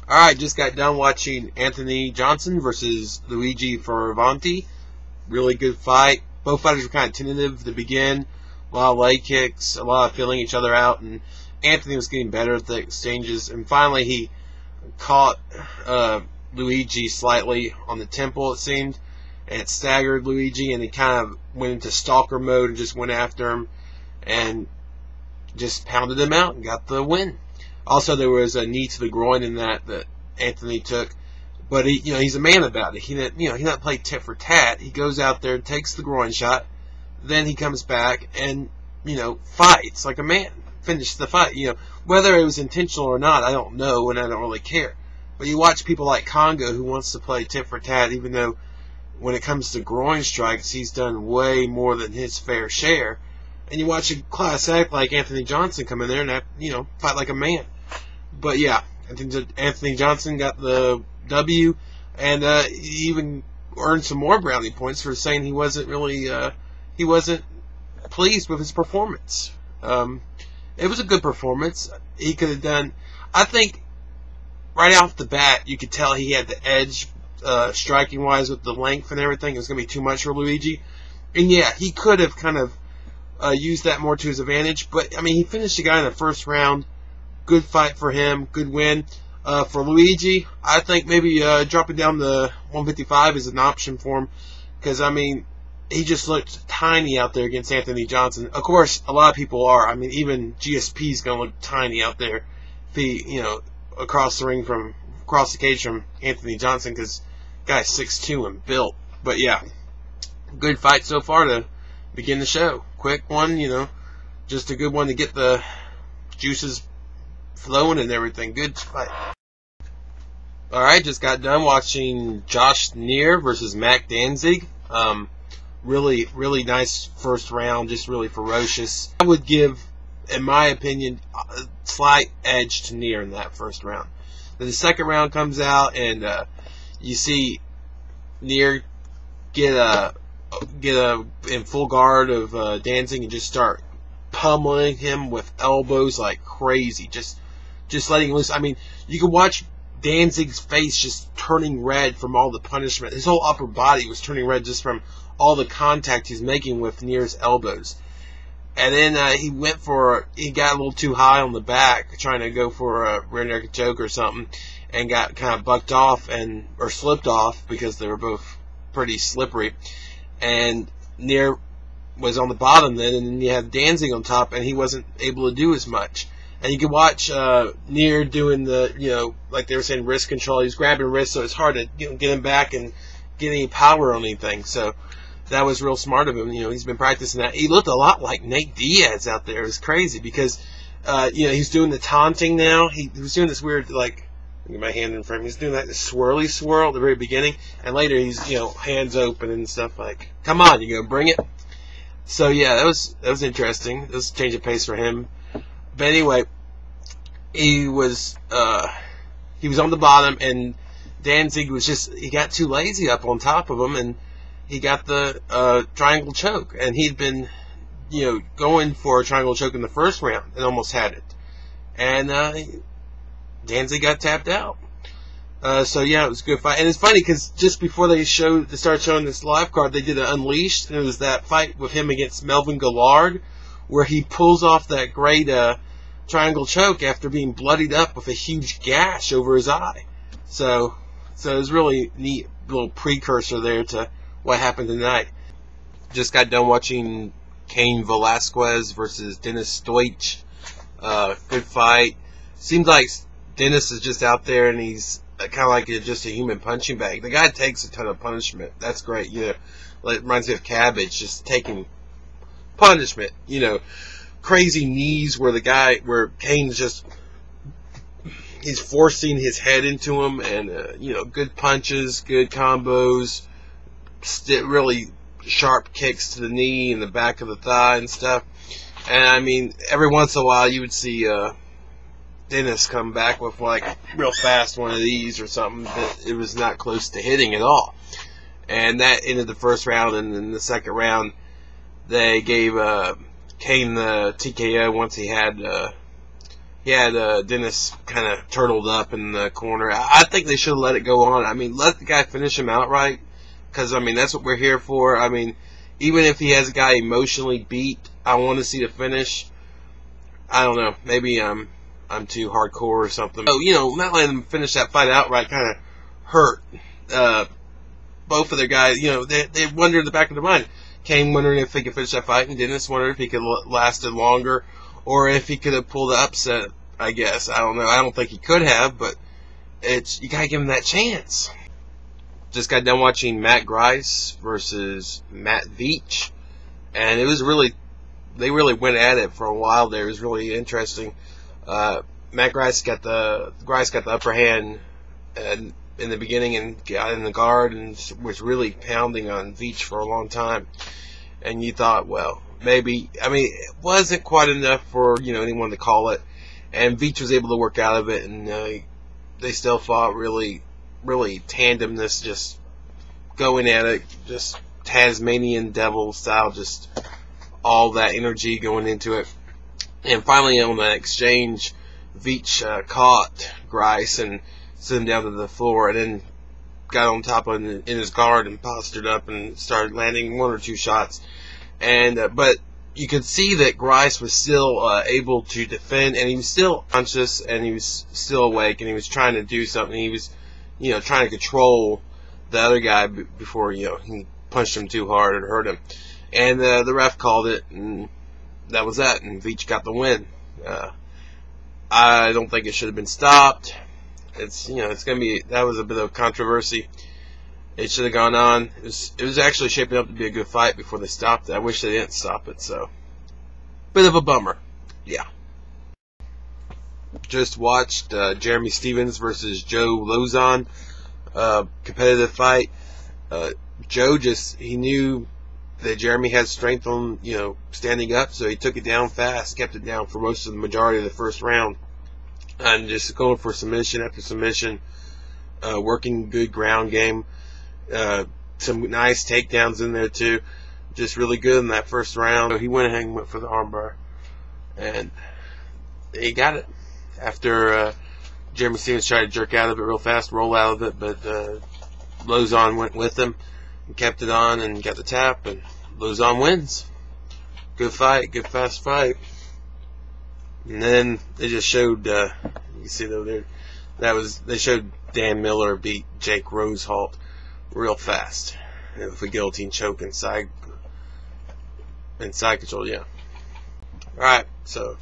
Alright, just got done watching Anthony Johnson versus Luigi Fioravanti. Really good fight. Both fighters were kind of tentative to begin. A lot of leg kicks, a lot of feeling each other out, and Anthony was getting better at the exchanges. And finally, he caught Luigi slightly on the temple, it seemed, and it staggered Luigi, and he kind of went into stalker mode and just went after him and just pounded him out and got the win. Also, there was a knee to the groin in that Anthony took, but he's a man about it. He didn't play tit for tat. He goes out there, takes the groin shot, then he comes back and fights like a man, finishes the fight. Whether it was intentional or not, I don't know, and I don't really care. But you watch people like Congo, who wants to play tit for tat, even though when it comes to groin strikes, he's done way more than his fair share. And you watch a class act like Anthony Johnson come in there and fight like a man. But yeah, I think Anthony Johnson got the W, and he even earned some more brownie points for saying he wasn't pleased with his performance. It was a good performance. He could have done. I think right off the bat you could tell he had the edge, striking wise, with the length and everything. It was going to be too much for Luigi, and yeah, he could have kind of used that more to his advantage. But I mean, he finished the guy in the first round. Good fight for him. Good win. For Luigi, I think maybe dropping down to 155 is an option for him, because I mean, he just looked tiny out there against Anthony Johnson. Of course, a lot of people are. I mean, even GSP is going to look tiny out there if he, across the cage from Anthony Johnson, because guy's 6'2" and built. But yeah, good fight so far to begin the show. Quick one, just a good one to get the juices flowing and everything. Good fight. Alright, just got done watching Josh Neer versus Mac Danzig. Really, really nice first round, just really ferocious. I would give, in my opinion, a slight edge to Neer in that first round. Then the second round comes out, and you see Neer get in full guard of Danzig and just start pummeling him with elbows like crazy, just letting him loose. I mean, you can watch Danzig's face just turning red from all the punishment. His whole upper body was turning red just from all the contact he's making with Neer's elbows. And then he got a little too high on the back, trying to go for a rear naked choke or something, and got kind of bucked off or slipped off, because they were both pretty slippery. And Neer was on the bottom then, and then you had Danzig on top, and he wasn't able to do as much. And you can watch Neer doing the, like they were saying, wrist control. He's grabbing wrists, so it's hard to get him back and get any power on anything. So that was real smart of him. He's been practicing that. He looked a lot like Nate Diaz out there. It was crazy because, he's doing the taunting now. He was doing this weird, like, get my hand in front of me. He's doing that swirly swirl at the very beginning, and later he's, hands open and stuff like, "Come on, you gonna bring it?" So yeah, that was interesting. It was a change of pace for him. But anyway, he was on the bottom, and Danzig he got too lazy up on top of him, and he got the triangle choke. And he'd been, going for a triangle choke in the first round and almost had it. And Danzig got tapped out. So yeah, it was a good fight. And it's funny because just before they started showing this live card, they did an Unleashed, and it was that fight with him against Melvin Gillard, where he pulls off that great triangle choke after being bloodied up with a huge gash over his eye. So it was really neat little precursor there to what happened tonight. Just got done watching Cain Velasquez versus Dennis Stoich. Good fight. Seems like Dennis is just out there, and he's kind of like just a human punching bag. The guy takes a ton of punishment. That's great. It reminds me of Cabbage, just taking punishment. Crazy knees where Cain's he's forcing his head into him, and good punches, good combos, really sharp kicks to the knee and the back of the thigh and stuff. And I mean, every once in a while you would see Dennis come back with like real fast one of these or something, but it was not close to hitting at all. And that ended the first round, and in the second round they gave Cain the TKO once he had he had Dennis kind of turtled up in the corner. I think they should have let it go on. I mean, let the guy finish him outright, because I mean that's what we're here for. I mean, even if he has a guy emotionally beat, I want to see the finish. I don't know. Maybe I'm too hardcore or something. So, not letting them finish that fight outright kind of hurt both of their guys. They wondered in the back of their mind. Kane wondering if he could finish that fight, and Dennis wondered if he could last it longer, or if he could have pulled the upset. I guess I don't know. I don't think he could have, but you gotta give him that chance. Just got done watching Matt Grice versus Matt Veach, and it was they really went at it for a while there. It was really interesting. Matt Grice got the upper hand in the beginning and got in the guard and was really pounding on Veach for a long time. And you thought, well, maybe, I mean, it wasn't quite enough for anyone to call it. And Veach was able to work out of it, and they still fought really, really tandemness, just going at it, just Tasmanian devil style, just all that energy going into it. And finally, on that exchange, Veach caught Grice and sent him down to the floor, and then got on top of him in his guard and postured up and started landing one or two shots. And but you could see that Grice was still able to defend, and he was still conscious, and he was still awake, and he was trying to do something. He was, trying to control the other guy before he punched him too hard and hurt him. And the ref called it, and that was that. And Veach got the win. I don't think it should have been stopped. It's gonna be, that was a bit of controversy. It should have gone on. It was actually shaping up to be a good fight before they stopped it. I wish they didn't stop it. So, bit of a bummer. Yeah. Just watched Jeremy Stephens versus Joe Lauzon, competitive fight. Joe he knew that Jeremy had strength on standing up, so he took it down fast, kept it down for most of the majority of the first round, and just going for submission after submission, working good ground game, some nice takedowns in there too, just really good in that first round. So he went ahead and went for the armbar, and he got it after Jeremy Stephens tried to jerk out of it real fast, roll out of it, but Lauzon went with him and kept it on and got the tap, and Lauzon wins. Good fight, good fast fight. And then they just showed, you can see though they showed Dan Miller beat Jake Rosehalt real fast with a guillotine choke and side control. Yeah. All right, so